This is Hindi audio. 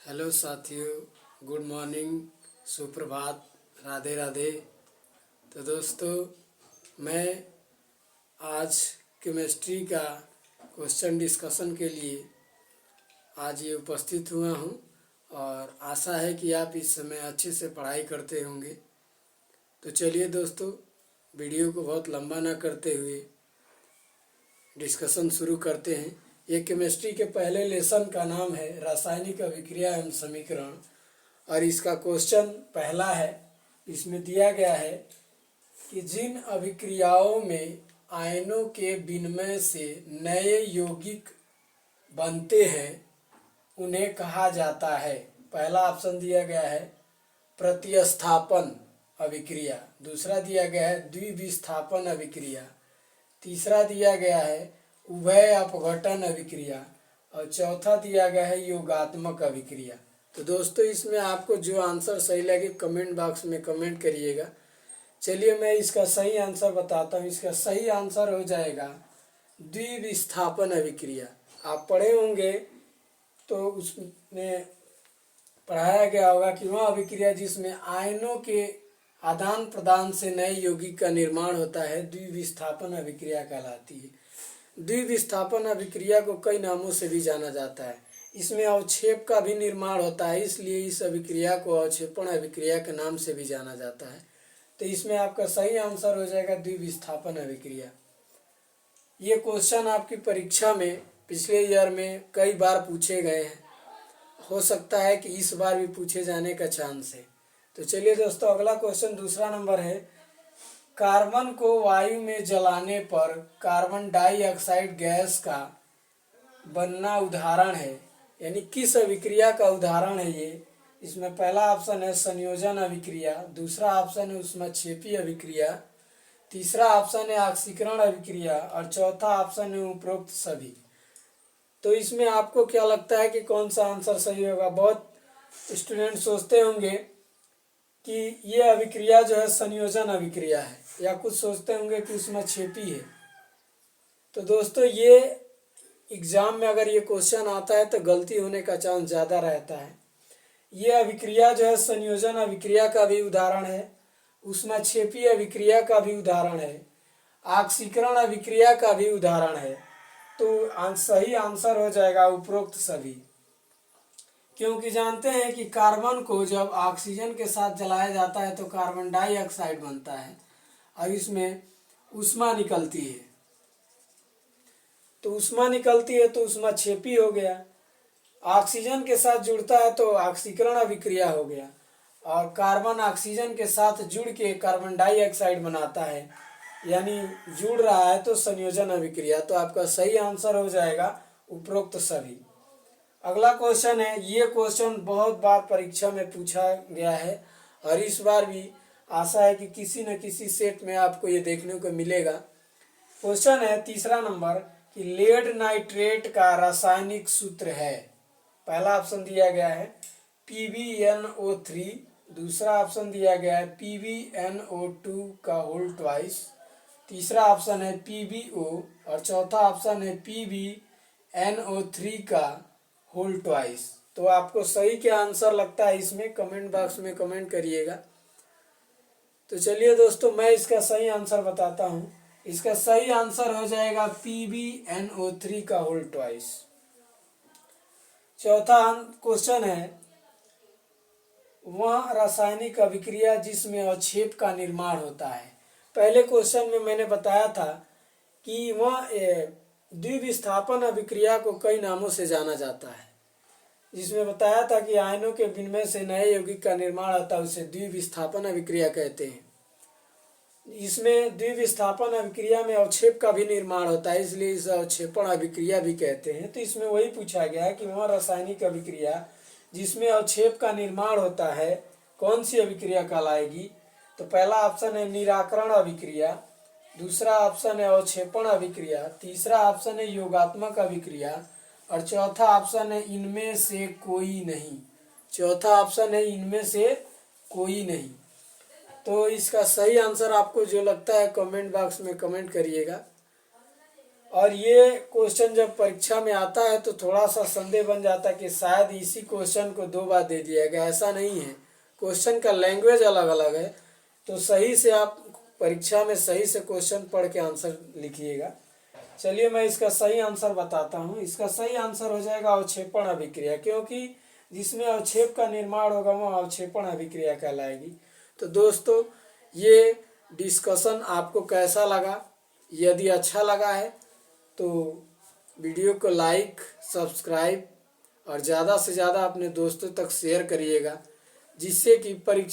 हेलो साथियों, गुड मॉर्निंग, सुप्रभात, राधे राधे। तो दोस्तों, मैं आज केमिस्ट्री का क्वेश्चन डिस्कशन के लिए आज ये उपस्थित हुआ हूँ और आशा है कि आप इस समय अच्छे से पढ़ाई करते होंगे। तो चलिए दोस्तों, वीडियो को बहुत लंबा ना करते हुए डिस्कशन शुरू करते हैं। ये केमिस्ट्री के पहले लेसन का नाम है रासायनिक अभिक्रिया एवं समीकरण और इसका क्वेश्चन पहला है। इसमें दिया गया है कि जिन अभिक्रियाओं में आयनों के विनिमय से नए यौगिक बनते हैं उन्हें कहा जाता है। पहला ऑप्शन दिया गया है प्रतिस्थापन अभिक्रिया, दूसरा दिया गया है द्विविस्थापन अभिक्रिया, तीसरा दिया गया है उभय अपघटन अभिक्रिया और चौथा दिया गया है योगात्मक अभिक्रिया। तो दोस्तों, इसमें आपको जो आंसर सही लगे कमेंट बॉक्स में कमेंट करिएगा। चलिए मैं इसका सही आंसर बताता हूँ। इसका सही आंसर हो जाएगा द्विविस्थापन अभिक्रिया। आप पढ़े होंगे तो उसमें पढ़ाया गया होगा कि वह अभिक्रिया जिसमें आयनों के आदान प्रदान से नए यौगिक का निर्माण होता है द्विविस्थापन अभिक्रिया कहलाती है। द्विविस्थापन अभिक्रिया को कई नामों से भी जाना जाता है। इसमें अवक्षेप का भी निर्माण होता है, इसलिए इस अभिक्रिया को अवक्षेपण अभिक्रिया के नाम से भी जाना जाता है। तो इसमें आपका सही आंसर हो जाएगा द्विविस्थापन अभिक्रिया। ये क्वेश्चन आपकी परीक्षा में पिछले ईयर में कई बार पूछे गए हैं, हो सकता है कि इस बार भी पूछे जाने का चांस है। तो चलिए दोस्तों, अगला क्वेश्चन दूसरा नंबर है, कार्बन को वायु में जलाने पर कार्बन डाइऑक्साइड गैस का बनना उदाहरण है, यानी किस अभिक्रिया का उदाहरण है ये। इसमें पहला ऑप्शन है संयोजन अभिक्रिया, दूसरा ऑप्शन है ऊष्माक्षेपी अभिक्रिया, तीसरा ऑप्शन है ऑक्सीकरण अभिक्रिया और चौथा ऑप्शन है उपरोक्त सभी। तो इसमें आपको क्या लगता है कि कौन सा आंसर सही होगा? बहुत स्टूडेंट सोचते होंगे कि ये अभिक्रिया जो है संयोजन अभिक्रिया है, या कुछ सोचते होंगे कि ऊष्माक्षेपी है। तो दोस्तों, ये एग्जाम में अगर ये क्वेश्चन आता है तो गलती होने का चांस ज़्यादा रहता है। ये अभिक्रिया जो है संयोजन अभिक्रिया का भी उदाहरण है, ऊष्माक्षेपी अभिक्रिया का भी उदाहरण है, ऑक्सीकरण अभिक्रिया का भी उदाहरण है। तो सही आंसर हो जाएगा उपरोक्त सभी, क्योंकि जानते हैं कि कार्बन को जब ऑक्सीजन के साथ जलाया जाता है तो कार्बन डाइऑक्साइड बनता है और इसमें ऊष्मा निकलती है। तो ऊष्मा निकलती है तो ऊष्माक्षेपी हो गया। ऑक्सीजन के साथ जुड़ता है तो ऑक्सीकरण अभिक्रिया हो गया और कार्बन ऑक्सीजन के साथ जुड़ के कार्बन डाइऑक्साइड बनाता है, यानी जुड़ रहा है तो संयोजन अभिक्रिया। तो आपका सही आंसर हो जाएगा उपरोक्त सभी। अगला क्वेश्चन है, ये क्वेश्चन बहुत बार परीक्षा में पूछा गया है और इस बार भी आशा है कि किसी न किसी सेट में आपको ये देखने को मिलेगा। क्वेश्चन है तीसरा नंबर कि लेड नाइट्रेट का रासायनिक सूत्र है। पहला ऑप्शन दिया गया है PbNO3, दूसरा ऑप्शन दिया गया है PbNO2 का होल ट्वाइस, तीसरा ऑप्शन है PbO और चौथा ऑप्शन है PbNO3 का होल ट्वाइस। तो आपको सही क्या आंसर लगता है इसमें कमेंट बॉक्स में कमेंट करिएगा। तो चलिए दोस्तों, मैं इसका सही आंसर बताता हूँ। इसका सही आंसर हो जाएगा PbNO3 का होल ट्वाइस। चौथा क्वेश्चन है, वह रासायनिक अभिक्रिया जिसमें अवक्षेप का निर्माण होता है। पहले क्वेश्चन में मैंने बताया था कि वह द्विविस्थापन अभिक्रिया को कई नामों से जाना जाता है, जिसमें बताया था कि आयनों के विनिमय से नए यौगिक का निर्माण होता है, उसे द्विविस्थापन अभिक्रिया कहते हैं। इसमें द्विविस्थापन अभिक्रिया में अवक्षेप का भी निर्माण होता है, इसलिए इसे अवक्षेपण अभिक्रिया भी कहते हैं। तो इसमें वही पूछा गया है कि वह रासायनिक अभिक्रिया जिसमें अवक्षेप का निर्माण होता है कौन सी अभिक्रिया कहलाएगी। तो पहला ऑप्शन है निराकरण अभिक्रिया, दूसरा ऑप्शन है अवक्षेपण अभिक्रिया, तीसरा ऑप्शन है योगात्मक अभिक्रिया और चौथा ऑप्शन है इनमें से कोई नहीं। चौथा ऑप्शन है इनमें से कोई नहीं। तो इसका सही आंसर आपको जो लगता है कमेंट बॉक्स में कमेंट करिएगा। और ये क्वेश्चन जब परीक्षा में आता है तो थोड़ा सा संदेह बन जाता है कि शायद इसी क्वेश्चन को 2 बार दे दिया गया। ऐसा नहीं है, क्वेश्चन का लैंग्वेज अलग अलग है। तो सही से आप परीक्षा में सही से क्वेश्चन पढ़ के आंसर लिखिएगा। चलिए मैं इसका सही आंसर बताता हूँ। इसका सही आंसर हो जाएगा अवक्षेपण अभिक्रिया, क्योंकि जिसमें अवक्षेप का निर्माण होगा वह अवक्षेपण अभिक्रिया कहलाएगी। तो दोस्तों, ये डिस्कशन आपको कैसा लगा? यदि अच्छा लगा है तो वीडियो को लाइक, सब्सक्राइब और ज़्यादा से ज़्यादा अपने दोस्तों तक शेयर करिएगा, जिससे कि परीक्षा